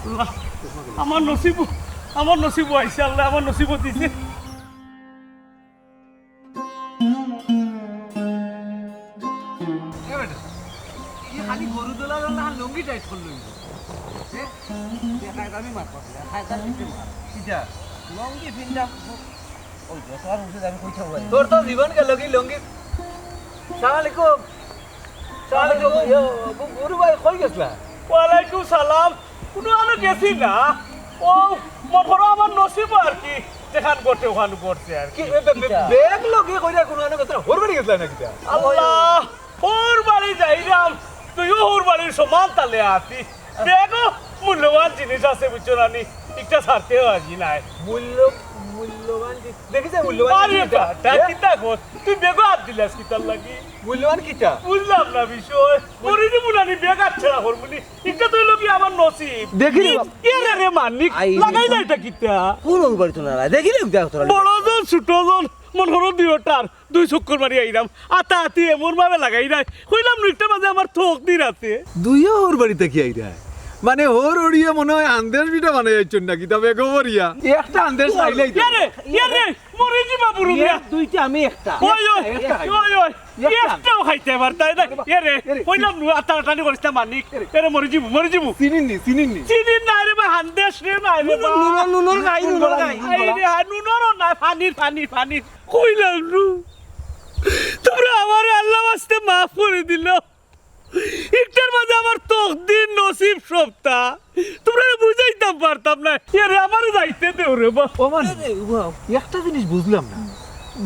আল্লাহ আমার নসিব আইছে আল্লাহ আমার নসিব দিছে খালি গরু দোলা দোলা লঙ্গি টাইট করলো আমি মার লঙ্গি ফিন্ডা তোর তো জীবন গেল কি লঙ্গি সালাম আলাইকুম গরু ভাই কই গেছলা ওয়ালাইকুম সালাম কোনো আলো গেছি না ও মধর আমার নসিব আর কি যেখান করতে ওখানে করছে আর কি বেগ লগে কইরা কোনো আনো কথা হোর বাড়ি গেছলা নাকি আল্লাহ ওর বাড়ি যাইলাম তুইও ওর বাড়ির সমান তালে আছি দেখো মূল্যবান জিনিস আছে বুঝছো রানি একটা ছাড়তে আজি নাই মূল্যবান দেখিছে মূল্যবান কিতা কর তুই বেগো হাত দিলাস কিতার লাগি মূল্যবান কিটা বুঝলাম না বিষয় মরি দিব না নি বেগ আচ্ছা হর বলি এটা তো লোকি আমার নসিব দেখি এরে রে মানিক লাগাই না এটা কিতা কোন বাড়ি তো না দেখি বড় জন ছোট জন মন হলো দুইটার দুই চক্কর মারি আইরাম আতা আতি এমন ভাবে লাগাই নাই কইলাম নিকটা মাঝে আমার থোক দি রাতে দুইও ওর বাড়িতে কি আইরা মানে ওর ওড়িয়া মনে হয় আন্দেশ বিটা বানাই যাচ্ছেন নাকি তবে গোবরিয়া একটা আন্দেশ চাইলেই ইয়ারে মরে যাবা বুড়ো মিয়া দুইটা আমি একটা ওই একটাও খাইতে পারতাই না ইয়ারে কইলাম নু আতা আটানি করিস না মানিক এরে মরে যাবো চিনিনি চিনির না রে বা হান্দেশ রে না রে বা নুনর গাই এই রে নুনরও না পানির কইলাম নু তোমরা আমার আল্লাহ ওয়াস্তে মাফ করে দিল একটার মাঝে আমার তকদির নসিব সবটা তোমরা বুঝাইতাম পারতাম না এরে আমারও যাইতে দেও রে বা একটা জিনিস বুঝলাম না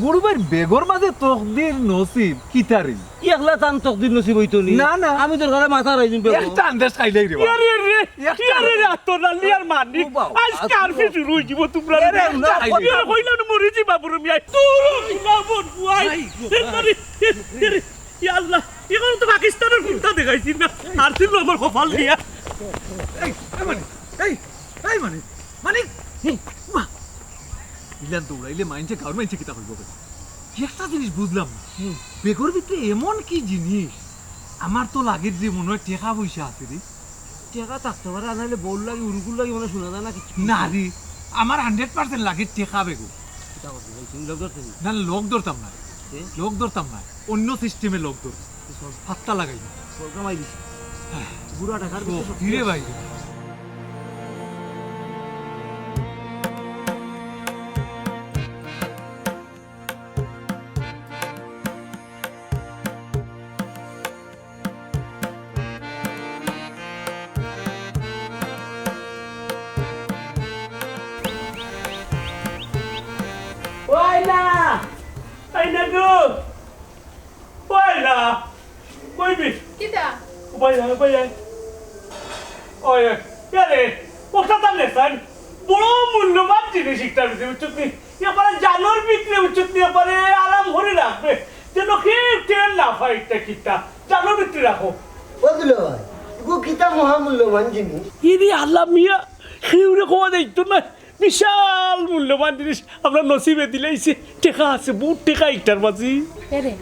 গরুবার বেগর মাঝে তকদির নসিব কিতারি একলা টান তকদির নসিব হইতো নি না আমি তোর ঘরে মাথা রাইছিম একটা আন্দেশ খাইলেই রে ইয়ারে রে আতনা লিয়ার মানিক আজ কারফি শুরু হই যাব তোমরা রে কইলাম না মরে যাবা বুড়ো মিয়া তুই না বল বুয়াই ইয়া আল্লাহ এখন তো পাকিস্তানের ফুলটা দেখাইছি না আর ছিল আমার কপাল দিয়া মানে ইলান দৌড়াইলে মাইনছে গাউর মাইনছে কিতা হইব একটা জিনিস বুঝলাম না বেগর ভিতরে এমন কি জিনিস আমার তো লাগে যে মনে হয় টেকা পয়সা আছে রে টাকা থাকতে পারে আনাইলে বল লাগে উরুকুল লাগে মানে শোনা যায় না কিছু না রে আমার 100% লাগে টেকা বেগো না লোক ধরতাম না অন্য সিস্টেমে লোক ধর হাতটা লাগাই কামাই দিছি বুড়া টাকার ধীরে ভাই আইনা গো ওইলা কইবি কিটা ওই ইয়ারে ওটা তাহলে স্যার বড় মূল্যবান জিনিস একটা উচ্চতি এবারে জানোর বিক্রি উচ্চতি এবারে আরাম করে রাখবে যেন কেউ ট্রেন না পায় একটা কিতা জানোর বিক্রি রাখো বদলো ভাই গো কিতা মহামূল্যবান জিনিস ইদি আল্লাহ মিয়া খেউরে কোয়া দেখতো না বিশাল মূল্যবান জিনিস আমরা নসিবে দিলেইছে টেকা আছে বহুত টেকা একটার মাঝি এরে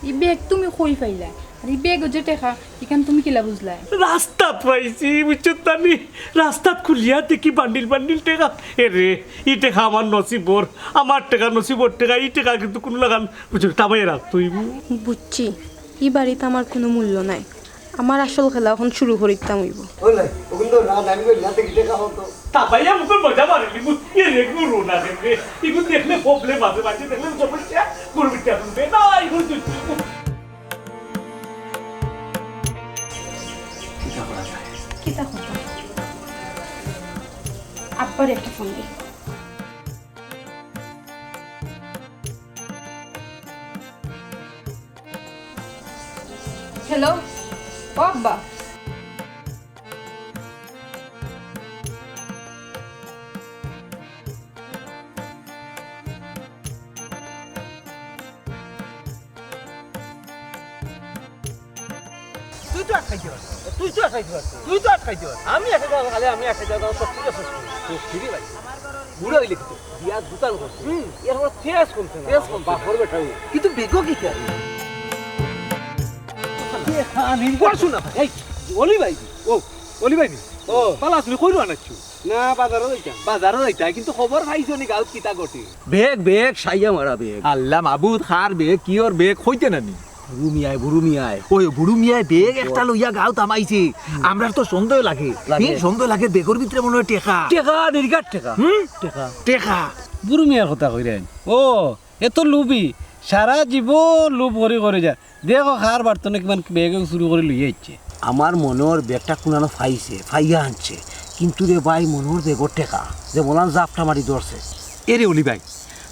ই বেগ তুমি কই পাইলা আর ই বেগ যে টেকা এখান তুমি কিলা বুঝলা রাস্তাত পাইছি বুঝছো তানি রাস্তাত খুলিয়া দেখি বান্ডিল টেকা এরে ই টেকা আমার নসিবর আমার টেকা নসিবর টেকা ই টেকা কিন্তু কোনো লাগান বুঝছো তামাই রাখ তুই বুঝছি ই বাড়িতে আমার কোনো মূল্য নাই আমার আসল খেলা এখন শুরু করিতাম হইব ওলে ওগুলো রাত আমি লাতে কি টাকা হতো তাবাইয়া মুখ মজা মারিলি মুখ এরে গুরু না দেখবে ইগু দেখলে প্রবলেম আছে বাচ্চা দেখলে সমস্যা গুরুবিটা শুনবে না ইগু তুই কিতা কথা আব্বার একটা ফোন দে হ্যালো বাবা তুই তো আটকাইতে পারছিস আমি এসে যাওয়া খালি আমি এসে যাওয়া সব ঠিক আছে তো ফিরি ভাই বুড়ো হইলে কিন্তু বিয়া দোকান করছে এর পর তেজ কমছে না বাপর বেটা কিন্তু বেগো কি করে শোনা ভাই এই অলি ভাই ও অলি ভাই নি ও পালা তুমি কইরো আনাচ্ছো না বাজারও যাইতাম বাজারও যাইতা কিন্তু খবর পাইছো নি গাঁত কিতা ঘটে বেগ বেগ সাইয়া মারা বেগ আল্লাহ মাবুদ খার বেগ কিয়র বেগ হইতে নানি বুড়ু মিয়ায় ওই বুড়ু মিয়ায় বেগ একটা লইয়া গাঁত আমাইছে আমরা তো সন্দেহ লাগে লাগে। সন্দেহ লাগে বেগর ভিতরে মনে হয় টেকা টেকা নির্গাত টেকা টেকা টেকা বুড়ো মিয়ার কথা কইরেন ও এত লুবি সারা জীবন লুব করে যা দেখো খার বার্তনে কিমান বেগ শুরু করে লইয়া ইচ্ছে আমার মনোর বেগটা কোনানো ফাইয়া আনছে কিন্তু রে ভাই মনোর বেগর টেকা যে বললাম জাপটা মারি ধরছে এরে অলি ভাই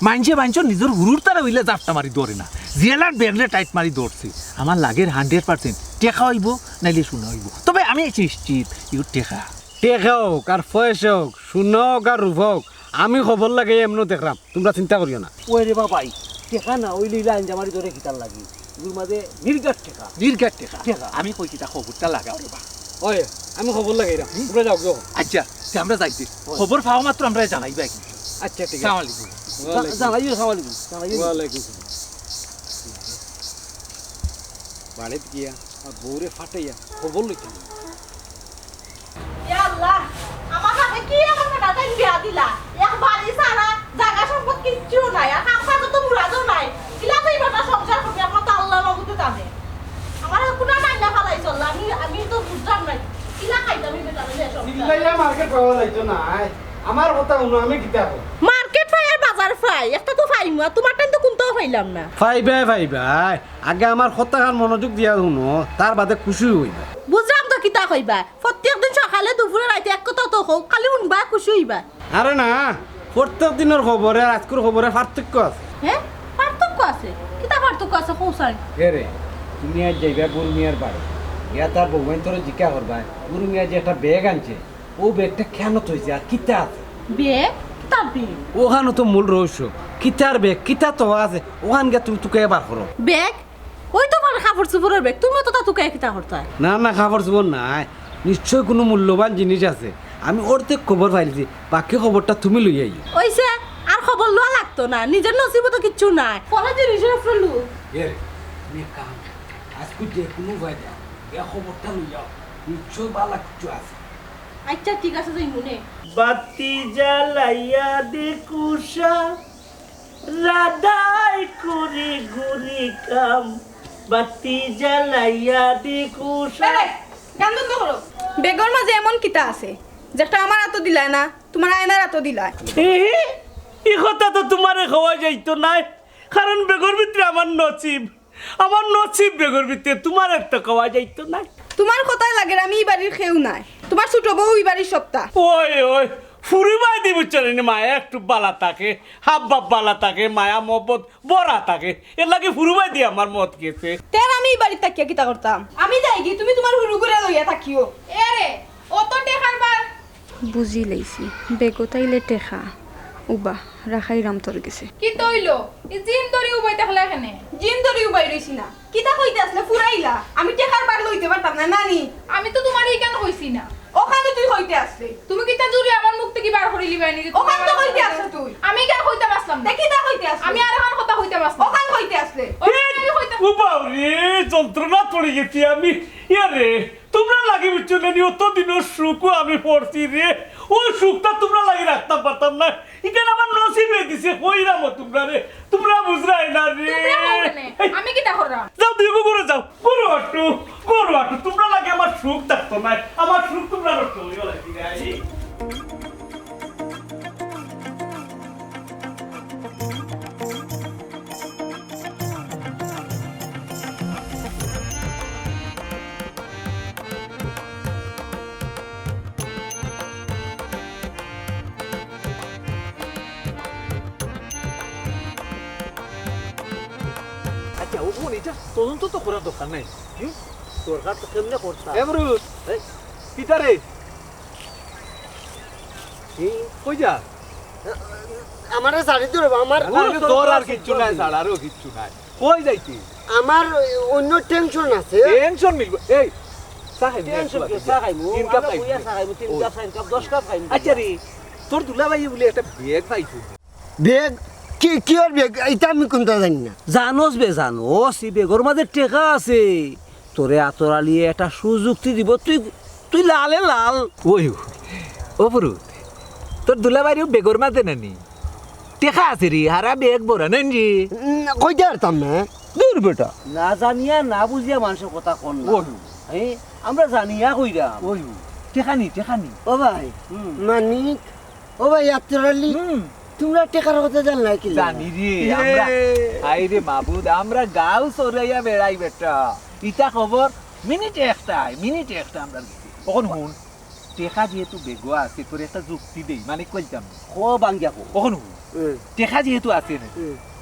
মানছে নিজের গুরুর তারা হইলে জাপটা মারি ধরে না জিয়ালার বেগলে টাইট মারি ধরছে আমার লাগের 100% টেকা হইব নাইলে শোনা হইব তবে আমি নিশ্চিত ইউ টেকা টেকা হোক আর ফয়েস হোক শূন্য হোক আর রূপ হোক আমি খবর লাগে এমন দেখলাম তোমরা চিন্তা করিও না ওই রে বাবাই টেকা না ওই লইলা আঞ্জা মারি ধরে কিতার লাগি এগুলোর মাঝে নির্গাত টেকা নির্গাত টেকা টেকা। আমি কইছি তা খবরটা লাগাও রে বা ওই আমি খবর লাগে এরা তোমরা যাও যাও আচ্ছা তে আমরা যাইতে খবর পাওয়া মাত্র আমরা জানাইবা কি আচ্ছা ঠিক সালাম আছে আলাইকুম জানাইও সামালিকুম জানাইও ওয়ালাইকুম বাড়িত গিয়া আর বউরে ফাটাইয়া খবর লইতাম আল্লাহ আমার হাতে কি এখন টাটাই বিয়া দিলা এক বাড়ি সারা জায়গা সম্পদ কিচ্ছু নাই আর কাম কাজ তো মুরাদও নাই কিলা তুই বেটা সংসার করবি আমার তো আল্লাহ নগদে জানে আমার কোনা নাই না ফালাই চল আমি তো বুঝলাম নাই কিলা খাইতাম আমি বেটা রে সব চিল্লাইয়া মার্কেট পাওয়া যাইতো না আমার কথা শুনো আমি কিতাব মার্কেট ফাই আর বাজার ফাই একটা তো ফাইম তোমার টাইম তো কোনটাও ফাইলাম না ভাই আগে আমার কথাখান মনোযোগ দিয়া শুনো তার বাদে খুশি হইবা বুঝলাম তো কিতা কইবা প্রত্যেকদিন সকালে দুপুরে রাইতে এক কথা তো হোক খালি উনবা খুশি হইবা আরে না প্রত্যেক দিনের খবরে আজকের খবরে পার্থক্য আছে হ্যাঁ পার্থক্য আছে কিতা পার্থক্য আছে কৌশল রে তুমি আজ যাইবা বুড়ু মিয়ার বাড়ি গিয়া তার বউয়েন তোরে জিজ্ঞা করবা বুড়ু মিয়া যে একটা ব্যাগ আনছে ও ব্যাগটা কেন তৈছে আর কিতা আছে বেগ কিতা বেগ ওখানে তো মূল রহস্য কিতার ব্যাগ কিতা তো আছে ওখান গিয়া তুমি তোকে এবার করো ব্যাগ ওই তো বলে কাপড় চোপড়ের ব্যাগ তুমি তো তা তোকে কিতা করতে না খাবার চুবর নাই নিশ্চয় কোনো মূল্যবান জিনিস আছে আমি অর্ধেক খবর পাইছি বাকি খবরটা তুমি লই আই ওইছে আর খবর লওয়া লাগতো না নিজের নসিবে তো কিচ্ছু নাই পরে জিনিসের উপরে লু আজকে যে কোনো ভাইয়া এ খবরটা লই যাও নিশ্চয় বালা কিছু আছে আচ্ছা ঠিক আছে যাই মনে বাতি জ্বালাইয়া দেখুষা রাধাই করে ঘুরি কাম বাতি জ্বালাইয়া দেখুষা গান বন্ধ করো বেগর মাঝে এমন কিতা আছে যেটা আমার এত দিলায় না তোমার আয়নার এত দিলায় এই কথা তো তোমারে খাওয়া যাইতো নাই কারণ বেগর ভিতরে আমার নসিব বেগর ভিতরে তোমার একটা খাওয়া যাইতো নাই তোমার কথাই লাগে আমি এই বাড়ির খেউ নাই তোমার ছোট বউ এই বাড়ির সপ্তাহ ওই ফুরিবাই দিব চলেনি মায়া একটু বালা থাকে হাব বাপ বালা থাকে মায়া মহব্বত বড়া থাকে এর লাগে ফুরিবাই দিয়ে আমার মত গেছে তের আমি এই বাড়ির তাকিয়া কিতা করতাম আমি যাই গি তুমি তোমার হুরু করে লইয়া থাকিও এ রে অত টেকার বার বুঝি লাইছি বেগতাইলে টেকা উবা রাখাই রাম তোর গেছে কি তইলো এই জিন দরি উবাই তাহলে এখানে জিম ধরি উবাই রইছি না কিতা কইতে আসলে ফুরাইলা আমি টেকার বার লইতে পারতাম না নানি আমি তো তোমার এই কেন কইছি না ওখানে তুই কইতে আসলে তুমি কি তা জুরি আমার মুখ থেকে বার করে লিবাই নি ওখান তো কইতে আসলে তুই আমি কেন কইতে পারলাম না দেখি তা কইতে আসলে আমি আর এখন কথা কইতে পারলাম ওখান কইতে আসলে ও বাবরে যন্ত্রণা পড়ে গেছি আমি রে তোমরা লাগি বুঝছো না অত দিনের সুখও আমি পড়ছি রে ওই সুখটা তোমরা লাগি রাখতাম পারতাম না এখানে আমার নসিবে দিছে কইরাম তোমরা রে তোমরা বুঝরাই না রে আমি কি তা করলাম যাও দিগো করে যাও করো আটু তোমরা লাগে আমার সুখ থাকতো না আমার সুখ তোমরা নষ্ট হইও লাগি গাই আচ্ছা ও কোন এটা তদন্ত তো করার দরকার নাই সরকার তো কেমনে করতা এমরুদ কিতা রে কই যা আমারে সারি দিও আমার তোর আর কিচ্ছু নাই ছাড়ারও কিচ্ছু নাই কই যাইতি আমার অন্য টেনশন আছে টেনশন মিলবে এই সাহেব টেনশন কি চা খাইমু আমরা বুইয়া চা খাইমু 3 কাপ 4 কাপ 10 কাপ খাইমু আচ্ছা রে তোর দুলাভাই বলে একটা ব্যাগ পাইছো বেগ কি আর বেগ এটা আমি কোনটা জানি না জানোস এই বেগর মাঝে টেকা আছে তোরে আতরালিয়ে একটা সুযুক্তি দিব তুই তুই লালে লাল ওই ও পুরু তোর দুলাবাড়িও বেগর মাঝে নানি টেকা আছে রে হারা বেগ বড়া নেন জি কইতে পারতাম না দূর বেটা না জানিয়া না বুঝিয়া মানুষের কথা কোন আমরা জানিয়া কইরা ওই টেকানি টেকানি ও ভাই মানিক ও ভাই আত্মরালি তোমরা টেকার কথা জান না কি জানি রে আমরা আই রে মাবুদ আমরা গাও সরাইয়া বেড়াই বেটা ইটা খবর মিনিটে একটা আমরা কখন হুন টেকা যেহেতু বেগো আছে তোর একটা যুক্তি দেই মানে কইতাম ও বাঙ্গিয়া কো কখন হুন টেকা যেহেতু আছে না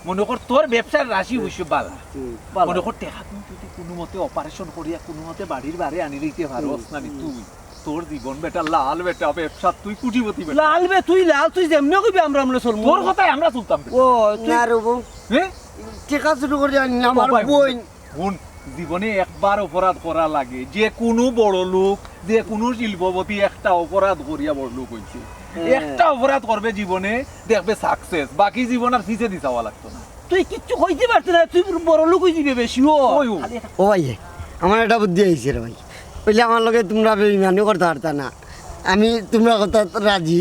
মনে কর তোর ব্যবসার রাশি হইছে বালা মনে কর টেকা তুই যদি কোনো মতে অপারেশন করিয়া কোনো মতে বাড়ির বারে আনি লইতে পারস না তুই তোর জীবন বেটা লাল বেটা ব্যবসা তুই কুটিপতি বেটা লাল বে তুই লাল তুই যেমনি কইবি আমরা চলমু তোর কথাই আমরা চলতাম ও না রবো হ্যাঁ টেকা শুরু করে জানি না আমার বোন হুন জীবনে একবার অপরাধ করা লাগে যে কোনো বড় লোক যে কোনো শিল্পপতি একটা অপরাধ করিয়া বড় লোক হইছে একটা অপরাধ করবে জীবনে দেখবে সাকসেস বাকি জীবন আর ফিসে দি যাওয়া লাগতো না তুই কিচ্ছু কইতে পারছ না তুই বড় লোক হই দিবে বেশি ও ওই ও ভাই আমার একটা বুদ্ধি আইছে রে ভাই বললে আমার লগে তোমরা বেইমানি করতে পারতা না আমি তোমরা কথা রাজি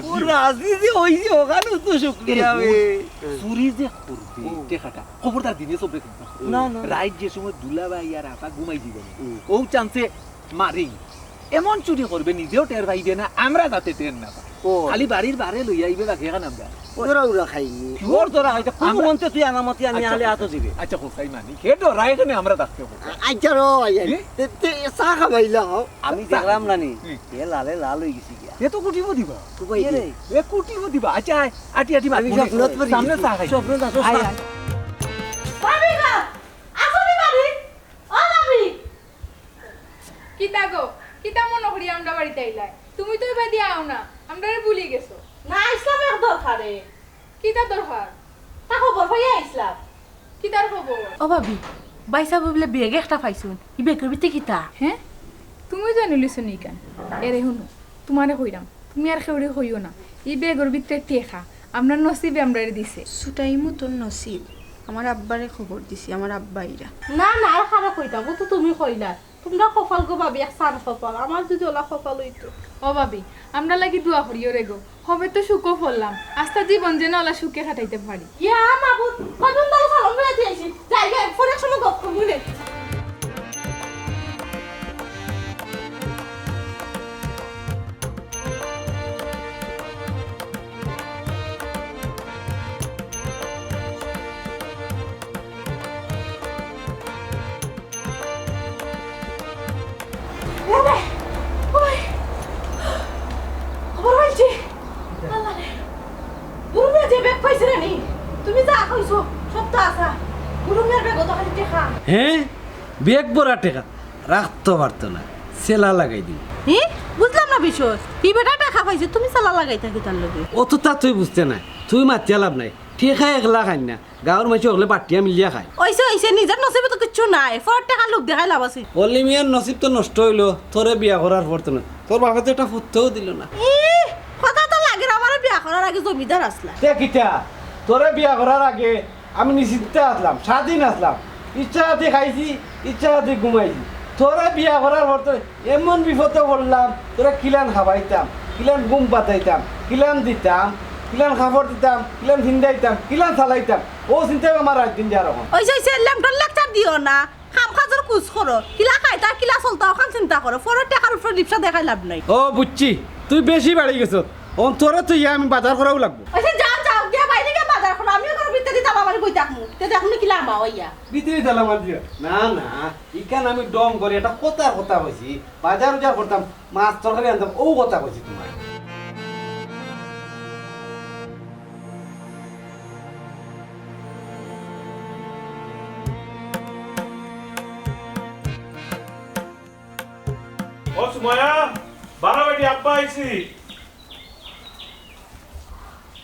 ও রাজি যে হইছে ওখানে তো শুক্রিয়া বে চুরি যে করবে টেকাটা খবরদার দিনে সব রেখে না না রাইট যে সময় দুলাভাই আর আপা ঘুমাই দিবেন ও চান্সে মারি এমন চুরি করবে নিজেও টের পাইবে না আমরা যাতে টের না পাই খালি বাড়ির বারে লইয়া আইবে বাকি এখানে আমরা ওরা ওরা খাইনি তোর তোরা হইতে কোন মন্তে তুই আনামতি আনি আলে আতো দিবে আচ্ছা কোথায় মানি কেটো রাই এখানে আমরা থাকতে হবে আচ্ছা রো ভাই চা খাবাইলা আমি দেখলাম না নি এ লালে লাল হই গেছি গিয়া এ তো কুটিব দিবা ভাই রে এ কুটিব দিবা আচ্ছা আটি আটি আমি স্বপ্নত পড়ি। সামনে চা খাই স্বপ্ন যাচ্ছ আয়, আয়। ভাবি গো আসুনি ভাবি ও ভাবি কিতা গো কিতা মনে করি আমরা বাড়িতে আইলাই তুমি তো এবার দিয়া আও না আমরা ভুলি গেছো না ইসলামের দরকারে কিতা দরকার তা খবর পাইয়া ইসলাম কিতার খবর ও ভাবি বাইসা বলে বেগে একটা পাইছুন ই বেগের ভিতরে কিতা হ্যাঁ তুমি জানি লিছো নি কেন এরে শুনো তোমারে কইরাম তুমি আর কেউরে কইও না এই বেগর ভিতরে টেকা আমরা নসিবে আমরা দিছে সুটাই মতন নসিব আমার আব্বারে খবর দিছি আমার আব্বা ইরা না না আর খারাপ কইতাম ও তো তুমি কইলা তোমরা কপাল গো ভাবি এক সান কপাল আমার যদি ওলা কপাল হইতো ও ভাবি আমরা লাগি দোয়া করিও রে গো হবে তো সুখও ফললাম আস্তা জীবন যেন ওলা সুখে কাটাইতে পারি ইয়া মাবুত কতন দাও সালাম করে দিয়েছি জায়গা ফোনের সময় গপ কমুনে তুমি যা কইছো সব তো আসা গুরুমের বেগ তো খালি দেখা হ্যাঁ বেগ বড়া টেকা রাখতে পারতো না সেলা লাগাই দিই হি বুঝলাম না বিষয় কি বেটা টাকা পাইছে তুমি সালা লাগাই থাকি তার লগে অত তা তুই বুঝতে নাই তুই মাতিয়া লাভ নাই ঠেকা একলা খাই না গাঁৱৰ মাইছে হলে বাটিয়া মিলিয়া খায় ওইছে ওইছে নিজের নসিবে তো কিছু নাই ফর টাকা লোক দেখাই লাভ আছে অলি মিয়ার নসিব তো নষ্ট হইলো তোরে বিয়া করার পর তো না তোর বাবা তো একটা ফুটতেও দিল না ই কথা তো লাগে আমার বিয়া করার আগে জমিদার আসলা কিটা তোরে বিয়া করার আগে আমি নিশ্চিত আসলাম স্বাধীন আসলাম ইচ্ছা হাতে খাইছি ইচ্ছা হাতে ঘুমাইছি তোরে বিয়া করার পর তো এমন বিপদে পড়লাম তোরা কিলান খাবাইতাম কিলান ঘুম পাতাইতাম কিলান দিতাম কিলান খাবার দিতাম কিলান ভিন্দাইতাম কিলান চালাইতাম ও চিন্তাই আমার রাত দিন দেওয়ার রকম ওইছে ওইছে ল্যাম্পটন লেকচার দিও না খাম খাজর কুচ করো কিলা খাইতা কিলা চলতা ওখান চিন্তা করো ফরের টাকার উপরে রিপসা দেখাই লাভ নাই ও বুঝছি তুই বেশি বাড়ি গেছ তোরে তুই আমি বাজার করাও লাগবো ওইছে যাও যাও গিয়া বাইরে গিয়া বাজার করো আমিও করো বিতে দিতাম আমার বই থাকমু তে দেখুন কি লাম্বা হইয়া ভিতরে দিলাম আর দিয়া না না ইকান আমি ডম করে এটা কথা কইছি বাজার উজার করতাম মাছ তরকারি আনতাম ও কথা কইছি তোমার ও সুমায়া বারাবাটি আব্বা আইছি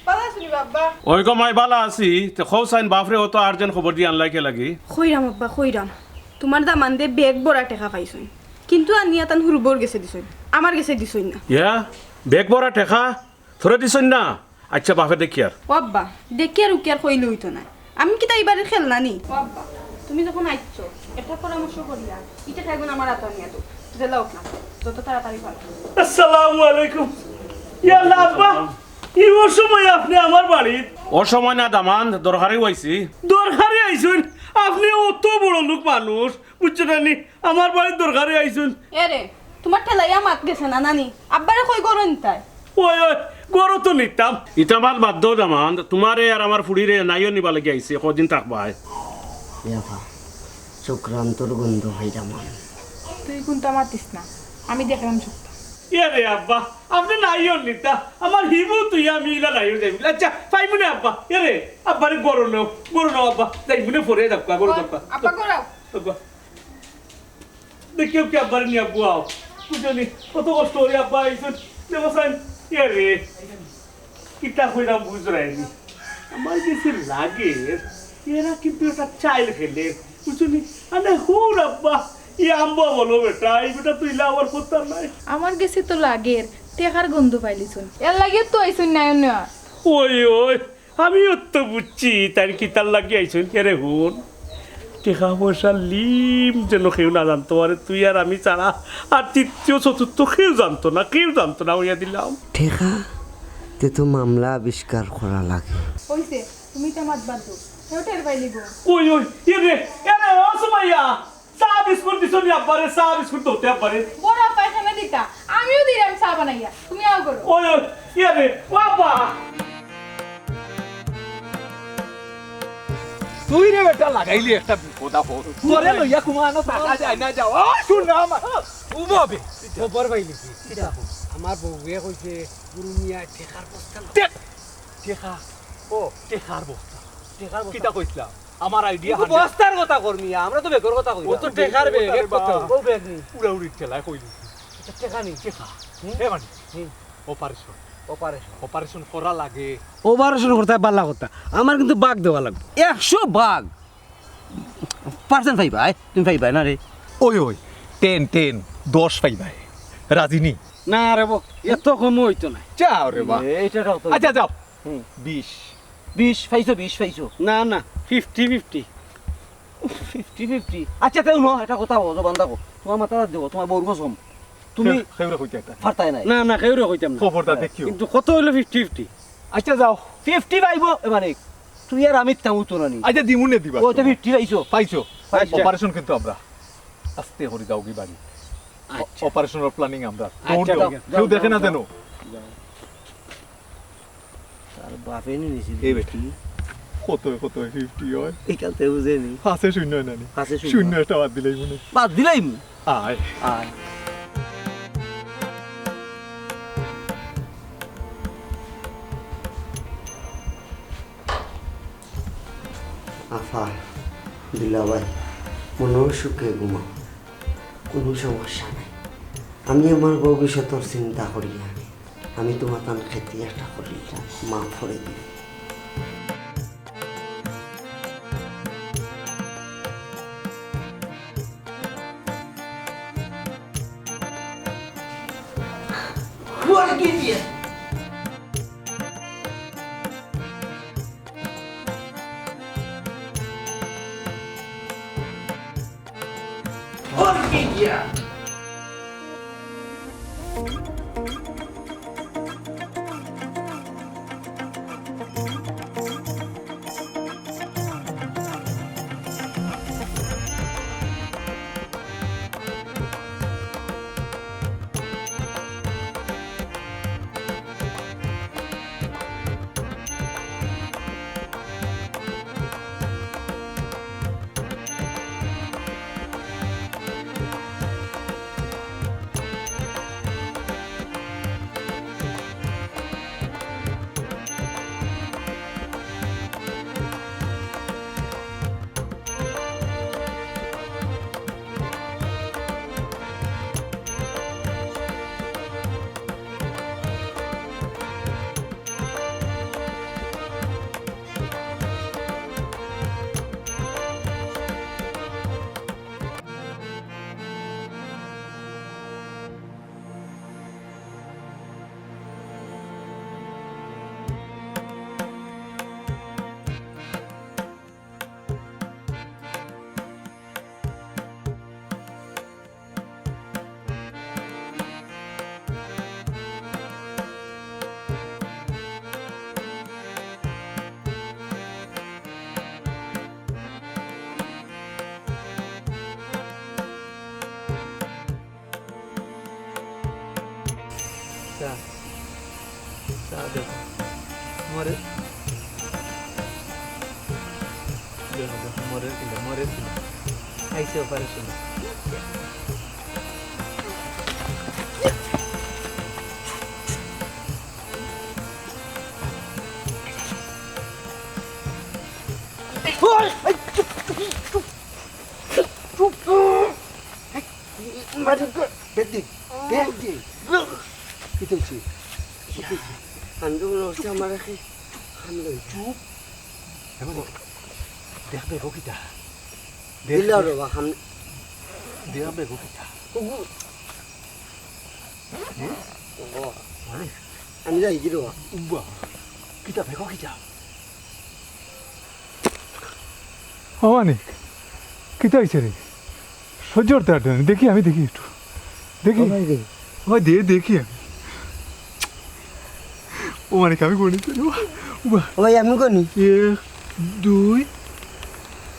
পালা শুনি বাবা ওই কমাই বালা আছি তে খৌসাইন বাপরে অত আর্জেন্ট খবর দি আনলাইকে লাগি কইরাম আব্বা কইরাম তোমার দামান দে বেগ বড়া টেকা পাইছুন কিন্তু আনিয়া তান হুরবর গেছে দিছুন আমার গেছে দিছুন না ইয়া বেগ বড়া টেকা থরে দিছন না আচ্ছা বাপে দেখি আর ও আব্বা দেখি আর উকি আর কইলে হইতো না আমি কি তাই এবারে খেলনা নি ও আব্বা তুমি যখন আইছো একটা পরামর্শ করিয়া এটা খাইবেন আমার আতা নিয়া তো জেলা উঠ না যত তাড়াতাড়ি পারো আসসালামু আলাইকুম ইয়া আল্লাহ আব্বা এই সময় আপনি আমার বাড়িত অসময় না দামান দরকারি হইছি দরকারে আইসুন আপনি অত বড় লোক মানুষ বুঝছেন নি আমার বাড়ির দরকারে আইসুন এরে তোমার ঠেলাইয়া মাত গেছে না নানি আব্বারে কই করো নিতাই ওই ওই গরো তো নিতাম ইতামাল বাধ্য দামান তোমারে আর আমার ফুড়িরে নাইও নিবা লাগি আইছে কদিন থাকবাই ইয়াফা চক্রান্তর গন্ধ ভাইরা মান তুই কোনটা মাতিস না আমি দেখলাম সত্য ইয়ারে আব্বা আপনি নাইও নিতা আমার হিবু তুই আমি ইলা নাইও যাইবি আচ্ছা পাইবুনে আব্বা ইয়ারে আব্বারে গরো নাও আব্বা যাইবুনে পরে যাবকা গরো যাবকা আব্বা করাও আব্বা দেখিও কি আব্বারে নিয়ে বুয়াও বুঝলি কত কষ্ট করে আব্বা আইসুন দেবসান ইয়ারে কিতা কইরাম বুঝরাইনি আমার কিছু লাগে এরা কিন্তু একটা চাইল খেলে বুঝলি আরে হুর আব্বা ই আম্বা বলো বেটা এই বেটা তুই লাওয়ার করতাম নাই আমার গেছে তো লাগের টেকার গন্ধ পাইলিছুন এর লাগে তো আইছুন না না ওই ওই আমিও তো বুঝছি তার কি তার লাগে আইসুন কে হুন টেকা পয়সা লিম যেন কেউ না জানতো আরে তুই আর আমি ছাড়া আর তৃতীয় চতুর্থ কেউ জানতো না হইয়া দিলাম ঠেকা তে তো মামলা আবিষ্কার করা লাগে হইছে তুমি তো মাত বাদ দাও হেউটের পাইলিব ওই ওই এরে ও সুমাইয়া চা বিস্কুট দিছো নি আব্বারে চা বিস্কুট ধরতে আব্বারে বড় পায়খানা দিতা আমিও দিলাম চা বানাইয়া তুমি আও করো ওই ওই এরে বাবা তুই রে বেটা লাগাইলি একটা বিপদ আপদ তোরে লইয়া কুমানো টাকা যায় না যাও শুন না আমার উবাবে খবর পাইলি আমার বউয়ে কইছে গুরু মিয়া ঠেকার বস্তা টেকা ও টেকার বস্তা কিটা কইছিলাম আমার আইডিয়া বস্তার কথা করমি আমরা তো বেগর কথা কই ও তো টেকার বেগ এক কথা ও বেগ নি উড়া উড়ি ঠেলায় কইলি টেকা নি টেকা হে মানে অপারেশন অপারেশন করা লাগে ওভারেশন করতে পারলা কথা আমার কিন্তু বাঘ দেওয়া লাগবে 100 বাঘ পার্সেন্ট পাইবা তুমি পাইবা না রে ওই ওই 10 10 পাইবাই রাজিনী না রে বক এত কম হইতো না যাও রে বা এইটাও তো আচ্ছা যাও 20 20 পাইছো না না 50 আচ্ছা তাই ন এটা কথা বলো বান্দা কো তোমার মাথা দেব তোমার বউর কসম তুমি খেউরে কইতে একটা ফারতাই নাই না কেউরে কইতাম না খবরদার দেখিও কিন্তু কত হইলো 50 আচ্ছা যাও 50 পাইবো মানে তুই আর আমি তামু তো নানি আচ্ছা দিমুনে দিবা ও তো 50 পাইছো পাইছো পাইছো। অপারেশন কিন্তু আমরা আস্তে হরি যাও কি বাড়ি অপারেশনের প্ল্যানিং আমরা আচ্ছা, কেউ যাও, দেখে না যাও, জানো আর বাপে নি নিছি এই বেটি কত 50 হয় একালতে বুঝেনি আছে শূন্য নানি আছে শূন্য। শূন্য একটা বাদ দিলেই মনে বাদ দিলাই আয় আয় আফা দুলাভাই মনের সুখে ঘুমা কোনো সমস্যা নাই আমি আমার ভবিষ্যতের চিন্তা করি আমি তোমার তান খেতে একটা করিলাম মাফ করে দিই দেখো মরে মরে আইসে অপারেশন আমার রাখে চুপ দেখবে গকিতা দিল রবা হাম দেখবে গকিতা আমি যাই কি রবা উবা কিতা ভেগো কিতা অনেক কিতা হয়েছে রে সহ্য করতে পারতো না দেখি আমি দেখি একটু দেখি ওই দেখি আমি ও অনেক আমি গণিত ভাই আমি কনি 1 2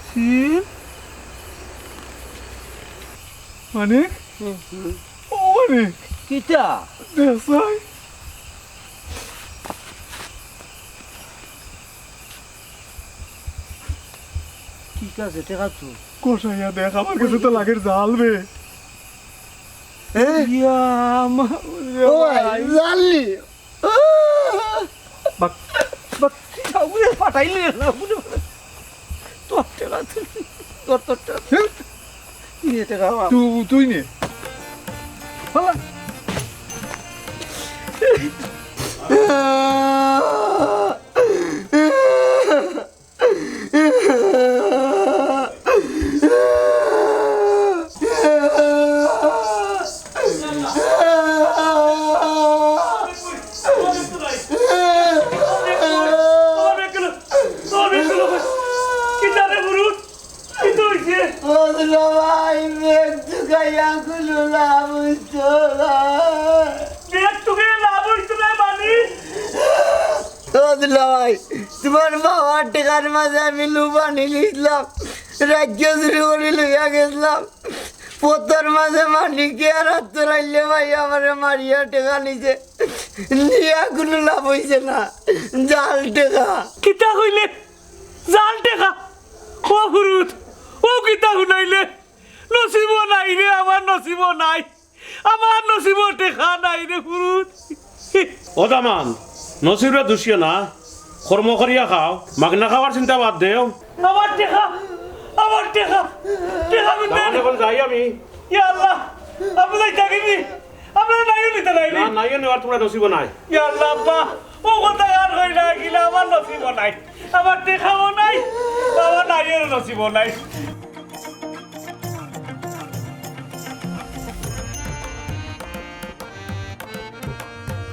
3 অনেক অনেক কিটা দেখাই ঠিক আছে টেকা তো কোথায় দেখ আমার কাছে তো লাগের জাল বে ইয়া ও ভাই জানলি বাক বাক উড়ে পাঠাইলে না উড়ে তোর টেকা তোর টেকা নিয়ে টেকা তুই নে ভাই মেঘ চুকাইয়া খুলো লাভ ভাই তোমার বাবার টেকার মাঝে আমি লুবানি লিখলাম রাজ্য শুরু করে লইয়া গেছিলাম পোতর মাঝে মালিকে আর তোরাইলে ভাই আমার মারিয়া টেকা নিছে নিয়া কোনো লাভ হইছে না জাল টেকা কিতা কইলে জাল টেকা ও ফুরুত ও কিতা শুনাইলে নসিব নাই রে আমার নসিব নাই আমার নসিব টেকা নাই রে ফুরুত ও দামান নসিবরা দুষিও না কর্ম করিয়া খাও মাগনা খাওয়ার চিন্তা বাদ দেও আমার টেকা আমার টেকা টেকা দামান এখন যাই আমি ইয়া আল্লাহ আপনার থাকিনি আপনার নাইও নিতে নাই না নাই নেওয়ার তোমরা নসিব নাই ইয়া আল্লাহ আব্বা ও কথা আর হই না কিনা আমার নসিব নাই আমার টেকাও নাই আমার নাইয়ের নসিব নাই